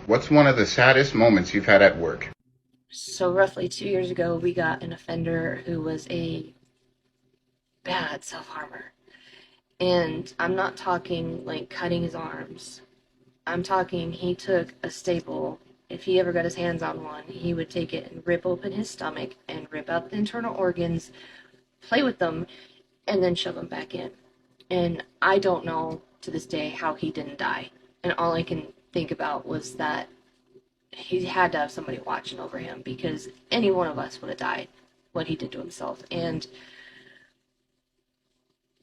What's one of the saddest moments you've had at work? So roughly 2 years ago, we got an offender who was a bad self-harmer. And I'm not talking like cutting his arms. I'm talking he took a staple. If he ever got his hands on one, he would take it and rip open his stomach and rip out the internal organs, play with them, and then shove them back in. And I don't know to this day how he didn't die. And all I can think about was that he had to have somebody watching over him because any one of us would have died what he did to himself. And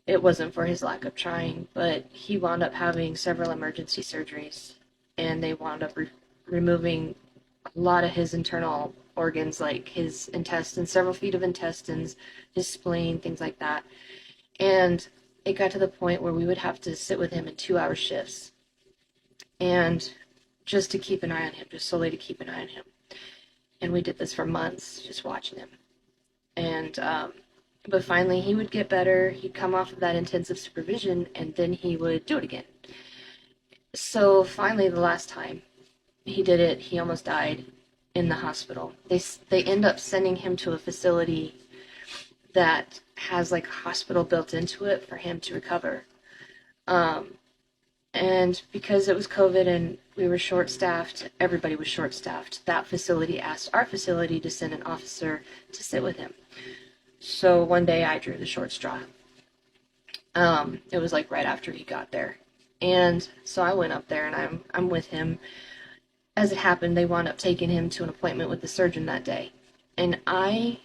it wasn't for his lack of trying, but he wound up having several emergency surgeries, and they wound up removing a lot of his internal organs, like his intestines, several feet of intestines, his spleen, things like that. And it got to the point where we would have to sit with him in 2 hour shifts, and just to keep an eye on him, just solely to keep an eye on him. And we did this for months, just watching him. And but finally he would get better. He'd come off of that intensive supervision, and then he would do it again. So finally, the last time he did it, he almost died in the hospital. They end up sending him to a facility that has like a hospital built into it for him to recover. Um, and because it was COVID and we were short staffed, everybody was short staffed. That facility asked our facility to send an officer to sit with him. So one day I drew the short straw. It was like right after he got there. And so I went up there and I'm with him. As it happened, they wound up taking him to an appointment with the surgeon that day. And I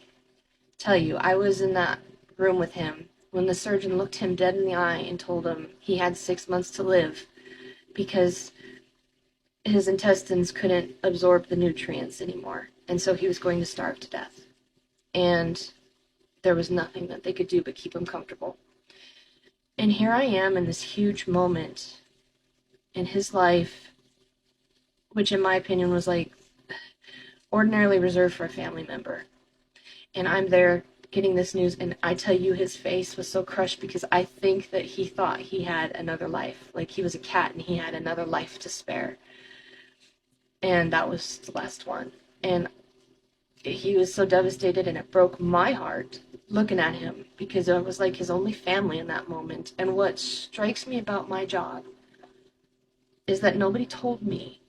tell you, I was in that room with him when the surgeon looked him dead in the eye and told him he had 6 months to live because his intestines couldn't absorb the nutrients anymore. And so he was going to starve to death. And there was nothing that they could do but keep him comfortable. And here I am in this huge moment in his life, which in my opinion was like ordinarily reserved for a family member. And I'm there getting this news, and I tell you, his face was so crushed because I think that he thought he had another life. Like he was a cat and he had another life to spare. And that was the last one. And he was so devastated, and it broke my heart looking at him because I was like his only family in that moment. And what strikes me about my job is that nobody told me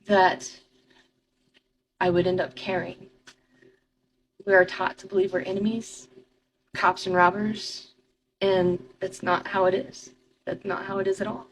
that I would end up caring. We are taught to believe we're enemies, cops and robbers, and that's not how it is. That's not how it is at all.